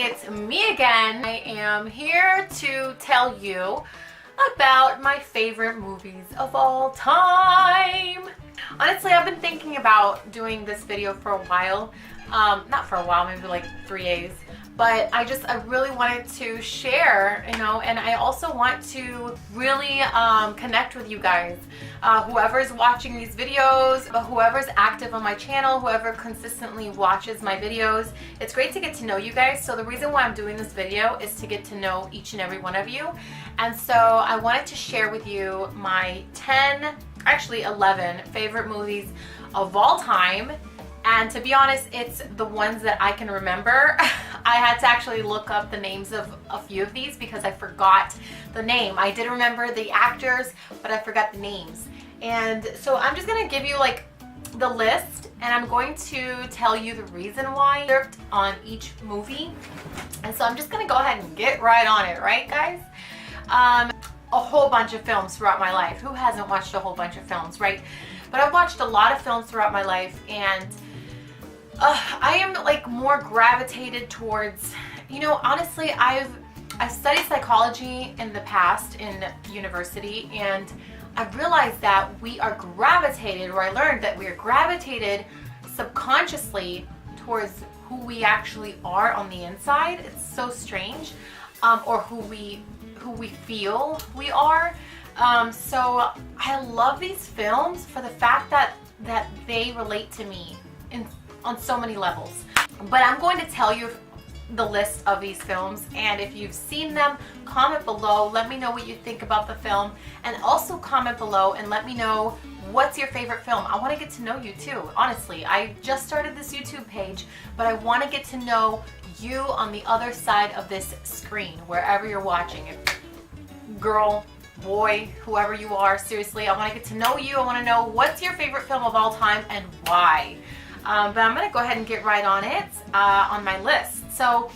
it's me again. I am here to tell you about my favorite movies of all time. Honestly, I've been thinking about doing this video for a while. Not for a while, maybe like 3 days. But I really wanted to share, and I also want to really connect with you guys. Whoever's watching these videos, whoever's active on my channel, whoever consistently watches my videos, it's great to get to know you guys. So the reason why I'm doing this video is to get to know each and every one of you. And so I wanted to share with you my 10, actually 11 favorite movies of all time. And to be honest, it's the ones that I can remember. I had to actually look up the names of a few of these because I forgot the name. I did remember the actors, but I forgot the names. And so I'm just going to give you like the list, and I'm going to tell you the reason why I worked on each movie. And so I'm just going to go ahead and get right on it, right guys? A whole bunch of films throughout my life. Who hasn't watched a whole bunch of films, right? But I've watched a lot of films throughout my life, and I am like more gravitated towards, honestly, I've studied psychology in the past in university, and I realized that we are gravitated, or I learned that we are gravitated subconsciously towards who we actually are on the inside. It's so strange, or who we feel we are. So I love these films for the fact that they relate to me on so many levels. But I'm going to tell you the list of these films, and if you've seen them, comment below. Let me know what you think about the film, and also comment below and let me know what's your favorite film. I want to get to know you too, honestly. I just started this YouTube page, but I want to get to know you on the other side of this screen, wherever you're watching it. Girl, boy, whoever you are, seriously, I want to get to know you. I want to know what's your favorite film of all time and why. But I'm going to go ahead and get right on it, on my list. So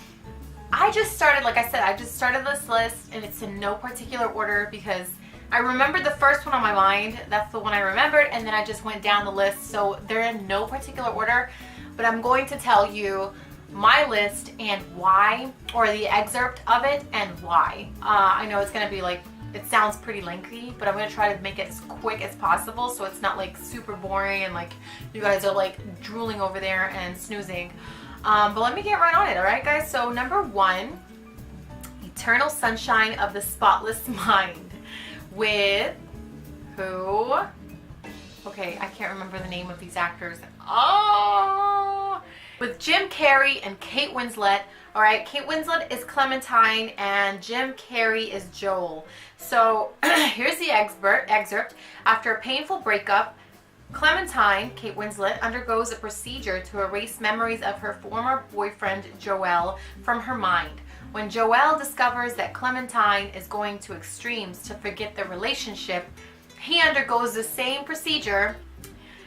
I just started, like I said, I just started this list, and it's in no particular order because I remembered the first one on my mind. That's the one I remembered, and then I just went down the list. So they're in no particular order, but I'm going to tell you my list and why, or the excerpt of it and why. I know it's going to be like, it sounds pretty lengthy, but I'm going to try to make it as quick as possible so it's not like super boring and like you guys are like drooling over there and snoozing. But let me get right on it, alright guys? So number 1, Eternal Sunshine of the Spotless Mind, with who? Okay, I can't remember the name of these actors. Oh! With Jim Carrey and Kate Winslet. Alright, Kate Winslet is Clementine and Jim Carrey is Joel. So here's the excerpt. After a painful breakup, Clementine, Kate Winslet, undergoes a procedure to erase memories of her former boyfriend Joel from her mind. When Joel discovers that Clementine is going to extremes to forget the relationship, he undergoes the same procedure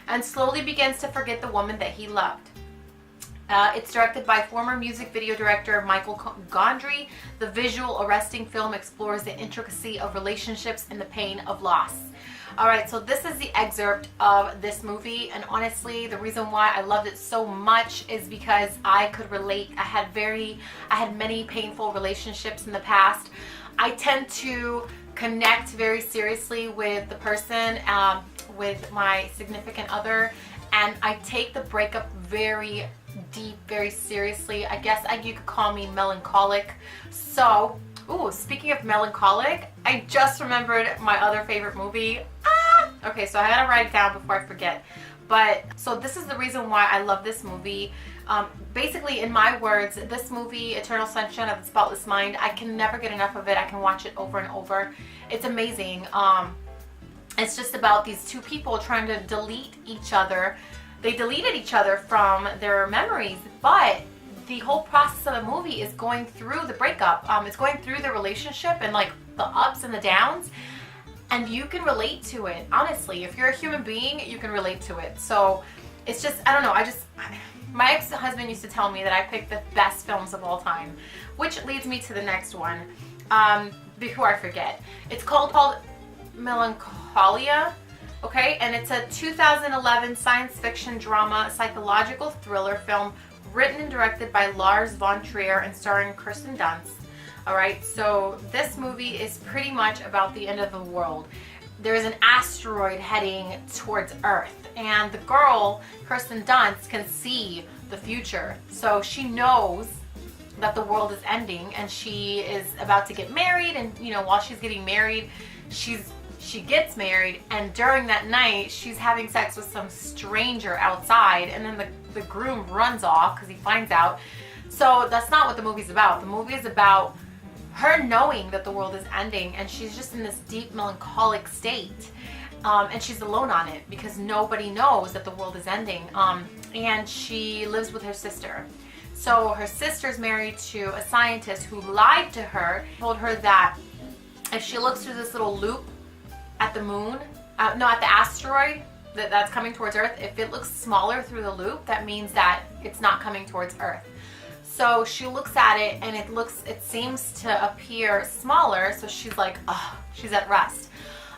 and slowly begins to forget the woman that he loved. It's directed by former music video director Michael Gondry. The visual, arresting film explores the intricacy of relationships and the pain of loss. Alright, so this is the excerpt of this movie, and honestly, the reason why I loved it so much is because I could relate. I had many painful relationships in the past. I tend to connect very seriously with the person, with my significant other, and I take the breakup very deep, very seriously. I guess you could call me melancholic. So, speaking of melancholic, I just remembered my other favorite movie. Okay, so I gotta write it down before I forget. But, so this is the reason why I love this movie. Basically, in my words, this movie, Eternal Sunshine of the Spotless Mind, I can never get enough of it. I can watch it over and over. It's amazing. It's just about these two people trying to delete each other. They deleted each other from their memories, but the whole process of the movie is going through the breakup. It's going through the relationship and like the ups and the downs, and you can relate to it. Honestly, if you're a human being, you can relate to it. So it's just, I don't know, my ex-husband used to tell me that I picked the best films of all time, which leads me to the next one, before I forget. It's called Melancholia. Okay, and it's a 2011 science fiction drama psychological thriller film written and directed by Lars von Trier and starring Kirsten Dunst. Alright, so this movie is pretty much about the end of the world. There's an asteroid heading towards Earth, and the girl, Kirsten Dunst, can see the future. So she knows that the world is ending, and she is about to get married, and you know, while she's getting married, she gets married, and during that night she's having sex with some stranger outside, and then the groom runs off because he finds out. So that's not what the movie's about. The movie is about her knowing that the world is ending, and she's just in this deep melancholic state, and she's alone on it because nobody knows that the world is ending, and she lives with her sister. So her sister's married to a scientist who lied to her, told her that if she looks through this little loop at the moon, at the asteroid that's coming towards Earth, if it looks smaller through the loop, that means that it's not coming towards Earth. So she looks at it, and it seems to appear smaller, so she's like, oh, she's at rest.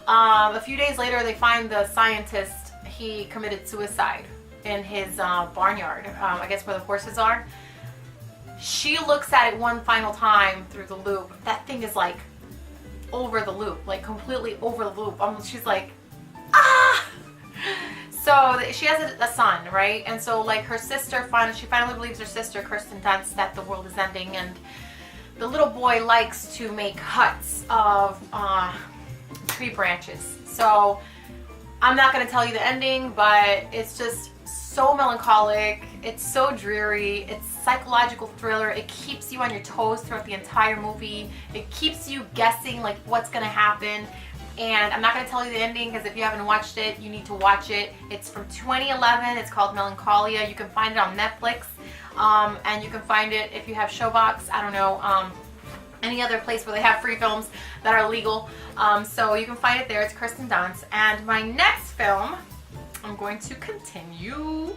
A few days later, they find the scientist. He committed suicide in his barnyard, I guess where the horses are. She looks at it one final time through the loop. That thing is like over the loop, like completely over the loop. She's like, ah! So she has a son, right? And so like her sister, she finally believes her sister, Kirsten Dunst, that the world is ending, and the little boy likes to make huts of tree branches. So I'm not going to tell you the ending, but it's just so melancholic. It's so dreary. It's a psychological thriller. It keeps you on your toes throughout the entire movie. It keeps you guessing like what's going to happen. And I'm not going to tell you the ending because if you haven't watched it, you need to watch it. It's from 2011. It's called Melancholia. You can find it on Netflix. And you can find it if you have Showbox. I don't know. Any other place where they have free films that are legal. So you can find it there. It's Kirsten Dunst. And my next film, I'm going to continue.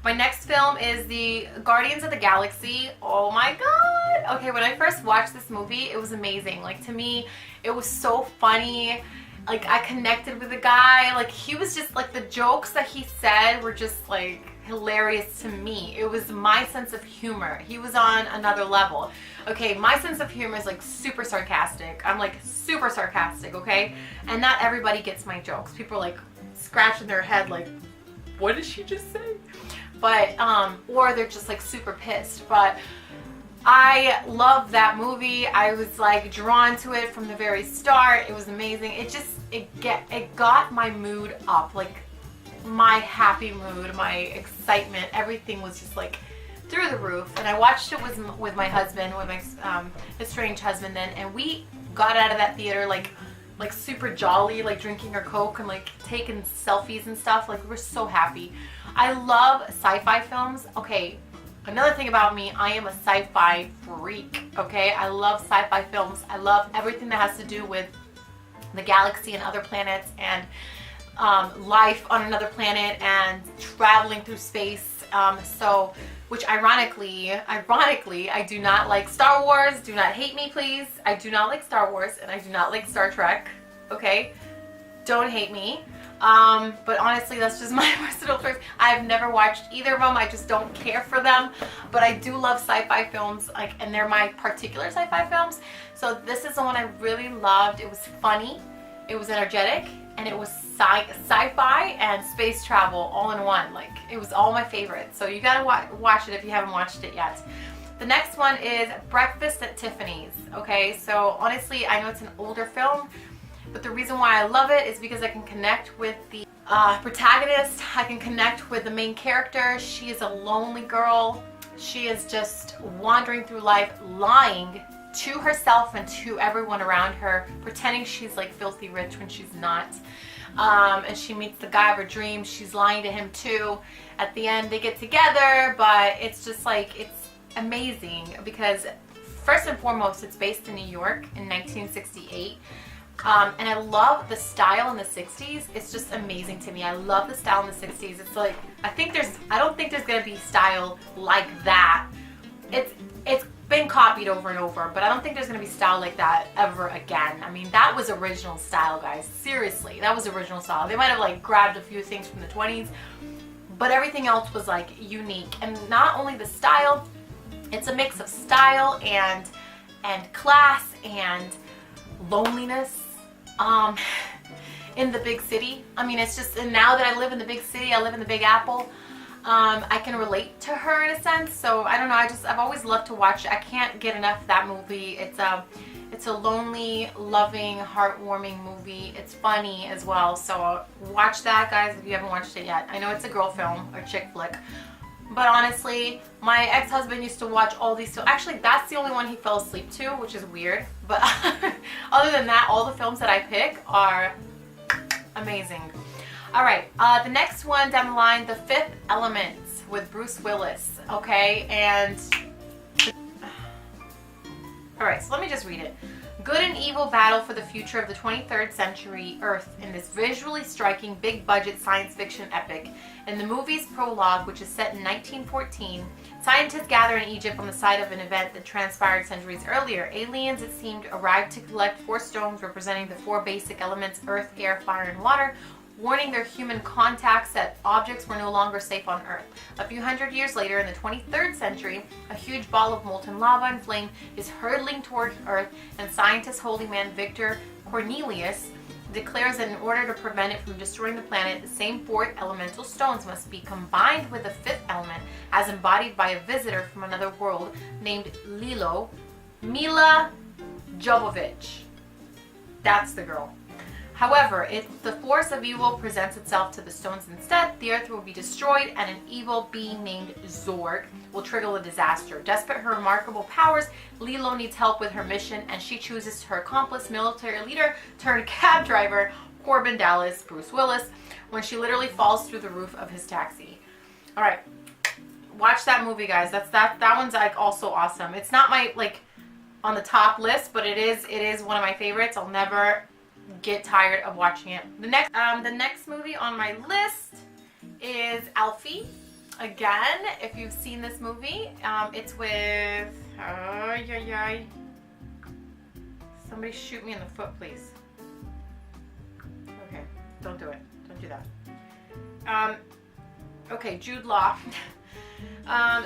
My next film is the Guardians of the Galaxy. Oh my god! Okay, when I first watched this movie, it was amazing. Like, to me, it was so funny. Like, I connected with the guy. Like, he was just, like, the jokes that he said were just, like, hilarious to me. It was my sense of humor. He was on another level. Okay, my sense of humor is, like, super sarcastic. I'm, like, super sarcastic, okay? And not everybody gets my jokes. People are, like, scratching their head, like, what did she just say? But, or they're just like super pissed. But I love that movie. I was like drawn to it from the very start. It was amazing. It got my mood up, like my happy mood, my excitement. Everything was just like through the roof. And I watched it with my husband, with my estranged husband then, and we got out of that theater like super jolly, like drinking our Coke and like taking selfies and stuff. Like, we were so happy. I love sci-fi films. Okay, another thing about me, I am a sci-fi freak, okay? I love sci-fi films. I love everything that has to do with the galaxy and other planets and life on another planet and traveling through space. Which ironically, I do not like Star Wars. Do not hate me, please. I do not like Star Wars, and I do not like Star Trek, okay? Don't hate me. But honestly, that's just my personal choice. I've never watched either of them. I just don't care for them. But I do love sci-fi films, like, and they're my particular sci-fi films. So this is the one I really loved. It was funny, it was energetic, and it was sci-fi and space travel all in one. Like, it was all my favorites. So you gotta watch it if you haven't watched it yet. The next one is Breakfast at Tiffany's. Okay, so honestly, I know it's an older film, but the reason why I love it is because I can connect with the protagonist. I can connect with the main character. She is a lonely girl. She is just wandering through life, lying to herself and to everyone around her, pretending she's like filthy rich when she's not. And she meets the guy of her dreams. She's lying to him too. At the end, they get together, but it's just like, it's amazing because first and foremost, it's based in New York in 1968. And I love the style in the 60s. It's just amazing to me. I love the style in the 60s. It's like, I don't think there's gonna be style like that. It's been copied over and over, but I don't think there's gonna be style like that ever again. I mean, that was original style, guys. Seriously, that was original style. They might have like grabbed a few things from the 20s, but everything else was like unique. And not only the style, it's a mix of style and class and loneliness in the big city. I mean, it's just, and now that I live in the big city, I live in the Big Apple, I can relate to her in a sense. So I don't know, I've always loved to watch it. I can't get enough of that movie. It's a lonely, loving, heartwarming movie. It's funny as well. So watch that, guys, if you haven't watched it yet. I know it's a girl film or chick flick, but honestly, my ex-husband used to watch all these. So actually, that's the only one he fell asleep to, which is weird. But other than that, all the films that I pick are amazing. All right, the next one down the line, The Fifth Element with Bruce Willis. Okay, and all right, so let me just read it. Good and evil battle for the future of the 23rd century Earth in this visually striking, big-budget science fiction epic. In the movie's prologue, which is set in 1914, scientists gather in Egypt on the site of an event that transpired centuries earlier. Aliens, it seemed, arrived to collect 4 stones representing the 4 basic elements: earth, air, fire, and water, warning their human contacts that objects were no longer safe on Earth. A few hundred years later, in the 23rd century, a huge ball of molten lava and flame is hurtling toward Earth, and scientist holy man Victor Cornelius declares that in order to prevent it from destroying the planet, the same 4 elemental stones must be combined with the 5th element, as embodied by a visitor from another world named Mila Jovovich. That's the girl. However, if the force of evil presents itself to the stones instead, the Earth will be destroyed and an evil being named Zorg will trigger the disaster. Despite her remarkable powers, Lilo needs help with her mission, and she chooses her accomplice, military leader turned cab driver, Corbin Dallas, Bruce Willis, when she literally falls through the roof of his taxi. All right, watch that movie, guys. That one's like also awesome. It's not my like on the top list, but it is one of my favorites. I'll never get tired of watching it. The next movie on my list is Alfie. Again, if you've seen this movie, it's with somebody shoot me in the foot, please. Okay, don't do it. Don't do that. Okay, Jude Law.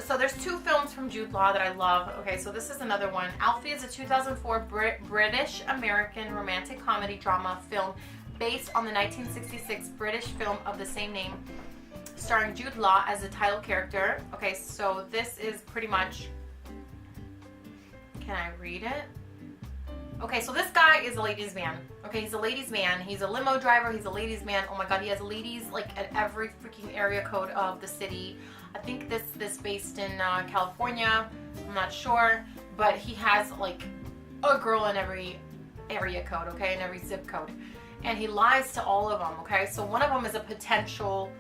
So there's 2 films from Jude Law that I love. Okay, so this is another one. Alfie is a 2004 British-American romantic comedy drama film based on the 1966 British film of the same name, starring Jude Law as the title character. Okay, so this is pretty much... Can I read it? Okay, so this guy is a ladies' man. Okay, he's a ladies' man. He's a limo driver. He's a ladies' man. Oh my God, he has ladies like at every freaking area code of the city. I think this based in California. I'm not sure, but he has like a girl in every area code, okay, in every zip code, and he lies to all of them. Okay, so one of them is a potential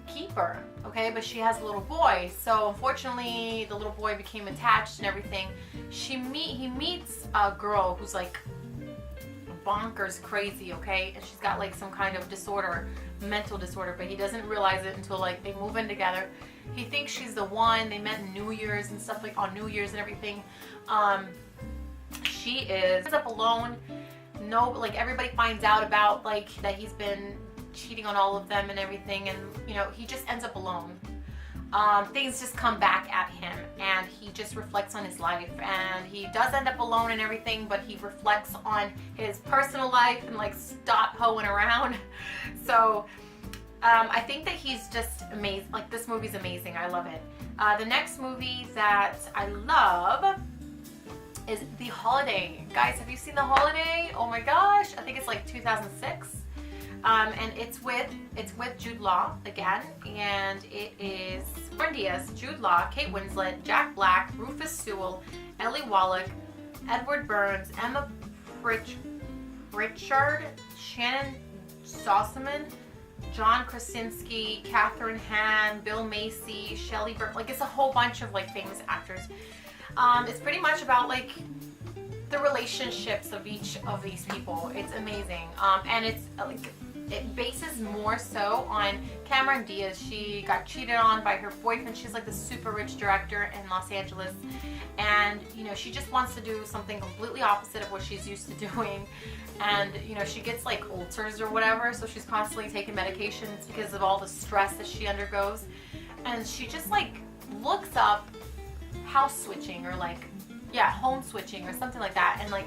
keeper. Okay, but she has a little boy. So unfortunately, the little boy became attached and everything. He meets a girl who's like bonkers crazy. Okay, and she's got like some kind of disorder, mental disorder, but he doesn't realize it until like they move in together. He thinks she's the one. They met New Year's and stuff, like on New Year's and everything. She ends up alone. No, like everybody finds out about like that he's been cheating on all of them and everything, and you know, he just ends up alone. Things just come back at him, and he just reflects on his life, and he does end up alone and everything, but he reflects on his personal life and like stop hoeing around. So I think that he's just amazing. Like, this movie's amazing. I love it. The next movie that I love is The Holiday. Guys, have you seen The Holiday? Oh my gosh, I think it's like 2006. And it's with Jude Law again, and it is Cameron Diaz, Jude Law, Kate Winslet, Jack Black, Rufus Sewell, Ellie Wallach, Edward Burns, Emma Pritchard, Shannon Sossamon, John Krasinski, Catherine Hahn, Bill Macy, Shelley Burke. Like, it's a whole bunch of like famous actors. It's pretty much about like the relationships of each of these people. It's amazing, and it's like it bases more so on Cameron Diaz. She got cheated on by her boyfriend. She's like the super rich director in Los Angeles, and you know, she just wants to do something completely opposite of what she's used to doing. And you know, she gets like ulcers or whatever, so she's constantly taking medications because of all the stress that she undergoes. And she just like looks up house switching, or like, yeah, home switching or something like that, and like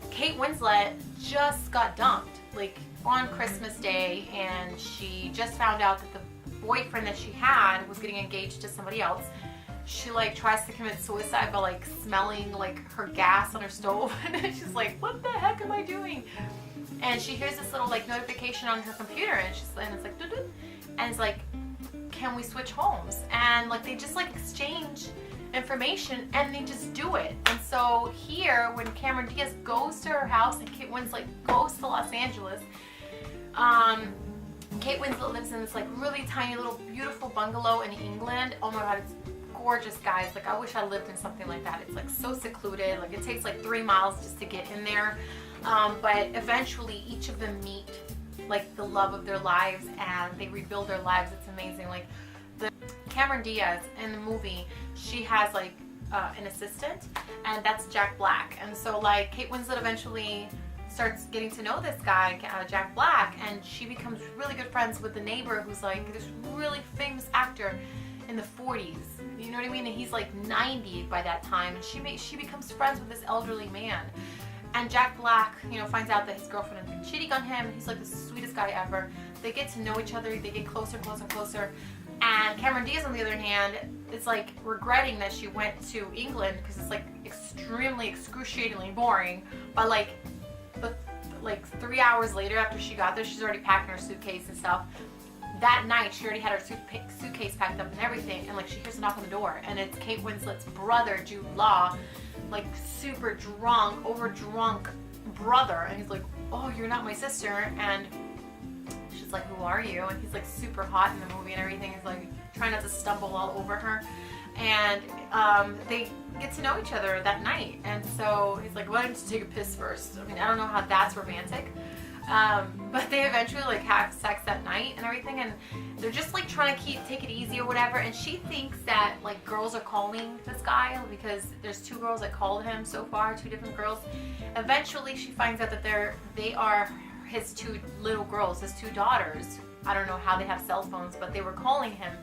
Kate Winslet just got dumped like on Christmas Day, and she just found out that the boyfriend that she had was getting engaged to somebody else. She like tries to commit suicide by like smelling like her gas on her stove, and she's like, what the heck am I doing? And she hears this little like notification on her computer, and it's like doo-doo, and it's like, can we switch homes? And like they just like exchange information, and they just do it. And so here, when Cameron Diaz goes to her house and Kate Winslet goes to Los Angeles, Kate Winslet lives in this like really tiny little beautiful bungalow in England. Oh my god, it's gorgeous, guys. Like, I wish I lived in something like that. It's like so secluded. Like, it takes like 3 miles just to get in there. But eventually each of them meet like the love of their lives, and they rebuild their lives. It's amazing. Like, the Cameron Diaz in the movie, she has like an assistant, and that's Jack Black. And so like Kate Winslet eventually starts getting to know this guy, Jack Black, and she becomes really good friends with the neighbor, who's like this really famous actor in the 40s. You know what I mean? And he's like 90 by that time, and she becomes friends with this elderly man. And Jack Black, you know, finds out that his girlfriend has been cheating on him, and he's like the sweetest guy ever. They get to know each other, they get closer, closer, closer. And Cameron Diaz, on the other hand, is like regretting that she went to England, because it's like extremely excruciatingly boring. But like 3 hours later, after she got there, she's already packing her suitcase and stuff. That night, she already had her suitcase packed up and everything, and like she hears a knock on the door, and it's Kate Winslet's brother, Jude Law, like super drunk, over drunk brother, and he's like, oh, you're not my sister. And she's like, who are you? And he's like super hot in the movie and everything. He's like trying not to stumble all over her, and they get to know each other that night. And so he's like, why don't you take a piss first? I mean, I don't know how that's romantic. But they eventually like have sex that night and everything, and they're just like trying to take it easy or whatever. And she thinks that like girls are calling this guy, because there's 2 girls that called him so far, 2 different girls. Eventually she finds out that they are his 2 little girls, his 2 daughters. I don't know how they have cell phones, but they were calling him.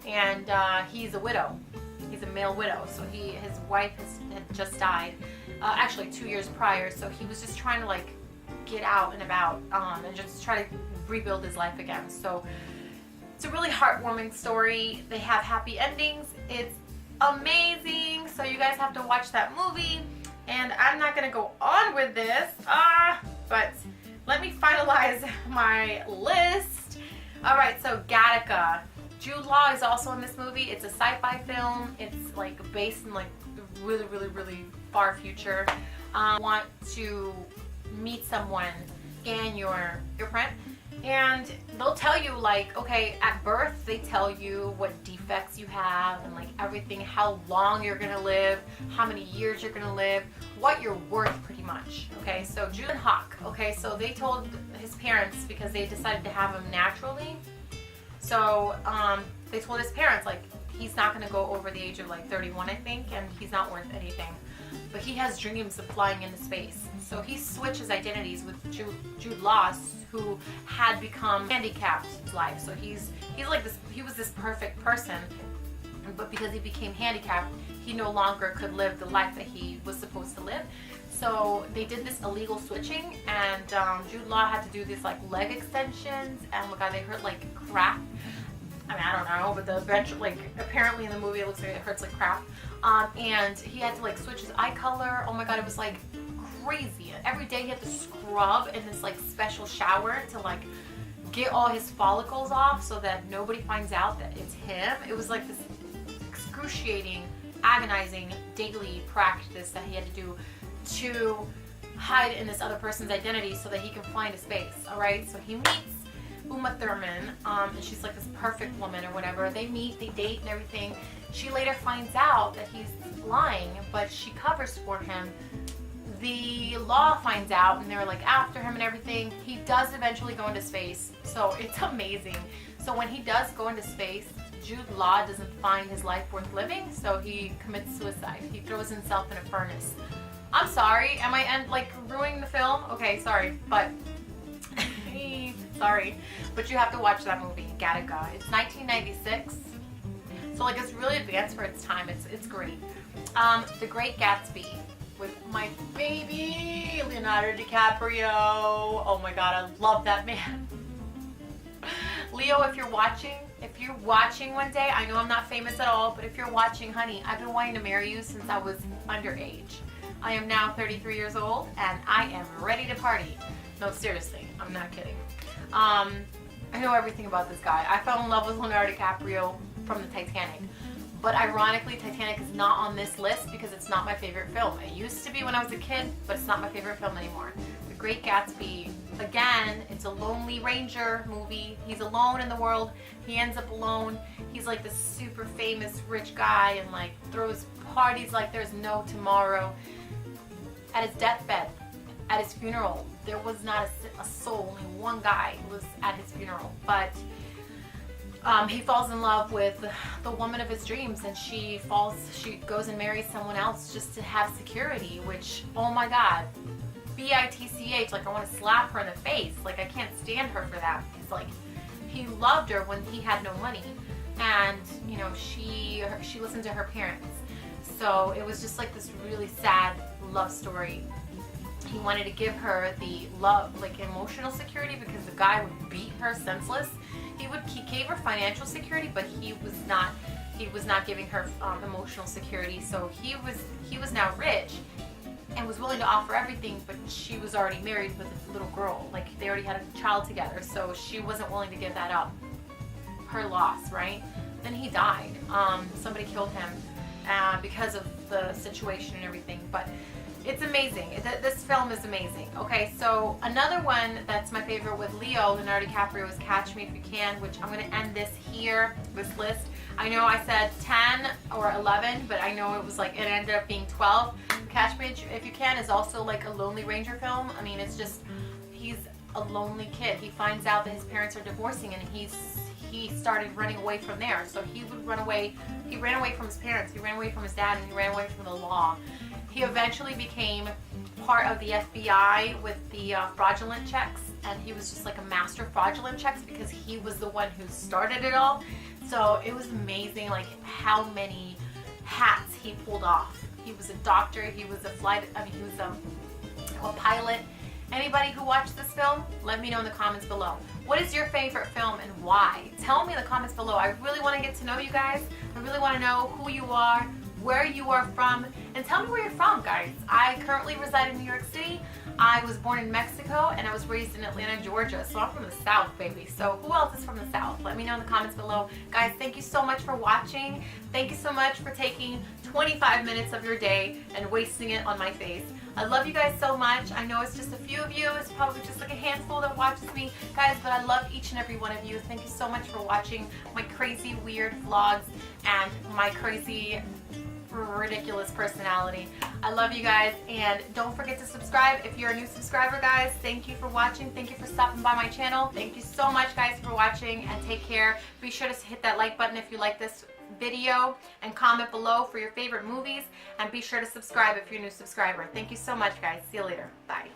And he's a widow. He's a male widow, so his wife had just died, actually 2 years prior. So he was just trying to like get out and about, and just try to rebuild his life again. So it's a really heartwarming story. They have happy endings. It's amazing. So you guys have to watch that movie. And I'm not gonna go on with this, but let me finalize my list. All right, so Gattaca. Jude Law is also in this movie. It's a sci-fi film. It's like based in like the really, really, really far future. Want to meet someone in your print, and they'll tell you like, okay, at birth they tell you what defects you have and like everything, how long you're gonna live, how many years you're gonna live, what you're worth, pretty much. Okay, so Jude and Hawk, okay, so they told his parents, because they decided to have him naturally, so they told his parents like he's not gonna go over the age of like 31, I think, and he's not worth anything. But he has dreams of flying into space. So he switches identities with Jude Law, who had become handicapped in his life. So he's like this, he was this perfect person, but because he became handicapped, he no longer could live the life that he was supposed to live. So they did this illegal switching, and Jude Law had to do these like leg extensions, and oh my god, they hurt like crap. I mean, I don't know, but the bench, like, apparently in the movie it looks like it hurts like crap. And he had to like switch his eye color. Oh my god, it was like crazy. Every day he had to scrub in this like special shower to like get all his follicles off, so that nobody finds out that it's him. It was like this excruciating, agonizing daily practice that he had to do to hide in this other person's identity so that he can fly into space. Alright, so he meets Uma Thurman, and she's like this perfect woman or whatever. They meet, they date and everything. She later finds out that he's lying, but she covers for him the law finds out and they're like after him and everything. He does eventually go into space, so it's amazing. So when he does go into space, Jude Law doesn't find his life worth living, so he commits suicide. He throws himself in a furnace. I'm sorry, am I like ruining the film? Okay, sorry, but sorry, but you have to watch that movie, Gattaca. It's 1996, so like it's really advanced for its time. It's great. The Great Gatsby with my baby Leonardo Dicaprio. Oh my God, I love that man. Leo, if you're watching one day, I know I'm not famous at all, but if you're watching, honey, I've been wanting to marry you since I was underage. I am now 33 years old and I am ready to party. No, seriously, I'm not kidding. I know everything about this guy. I fell in love with Leonardo DiCaprio from the Titanic. But ironically, Titanic is not on this list because it's not my favorite film. It used to be when I was a kid, but it's not my favorite film anymore. The Great Gatsby, again, it's a lonely ranger movie. He's alone in the world. He ends up alone. He's like this super famous rich guy and like throws parties like there's no tomorrow. At his deathbed, at his funeral, there was not a soul. Only one guy was at his funeral, but he falls in love with the woman of his dreams, and she goes and marries someone else just to have security, which, oh my God, bitch, like I want to slap her in the face. Like I can't stand her for that. Because like he loved her when he had no money, and you know she listened to her parents. So it was just like this really sad love story. He wanted to give her the love, like emotional security, because the guy would beat her senseless. He gave her financial security, but he was not giving her emotional security. So he was now rich and was willing to offer everything, but she was already married with a little girl. Like they already had a child together, so she wasn't willing to give that up. Her loss, right? Then he died. Somebody killed him because of the situation and everything. But it's amazing. This film is amazing. Okay, so another one that's my favorite with Leonardo DiCaprio is Catch Me If You Can, which I'm going to end this list. I know I said 10 or 11, but I know it ended up being 12. Catch Me If You Can is also like a Lonely Ranger film. I mean, it's just, he's a lonely kid. He finds out that his parents are divorcing and he started running away from there. So he would run away. He ran away from his parents. He ran away from his dad, and he ran away from the law. He eventually became part of the FBI with the fraudulent checks, and he was just like a master of fraudulent checks because he was the one who started it all. So it was amazing, like how many hats he pulled off. He was a doctor. He was he was a pilot. Anybody who watched this film, let me know in the comments below. What is your favorite film and why? Tell me in the comments below. I really want to get to know you guys. I really want to know who you are, where you are from, and tell me where you're from, guys. I currently reside in New York City. I was born in Mexico and I was raised in Atlanta, Georgia. So I'm from the South, baby. So who else is from the South? Let me know in the comments below. Guys, thank you so much for watching. Thank you so much for taking 25 minutes of your day and wasting it on my face. I love you guys so much. I know it's just a few of you. It's probably just like a handful that watches me, guys, but I love each and every one of you. Thank you so much for watching my crazy, weird vlogs and my crazy, ridiculous personality. I love you guys, and don't forget to subscribe if you're a new subscriber, guys. Thank you for watching. Thank you for stopping by my channel. Thank you so much, guys, for watching, and take care. Be sure to hit that like button if you like this video, and comment below for your favorite movies, and be sure to subscribe if you're a new subscriber. Thank you so much, guys. See you later. Bye.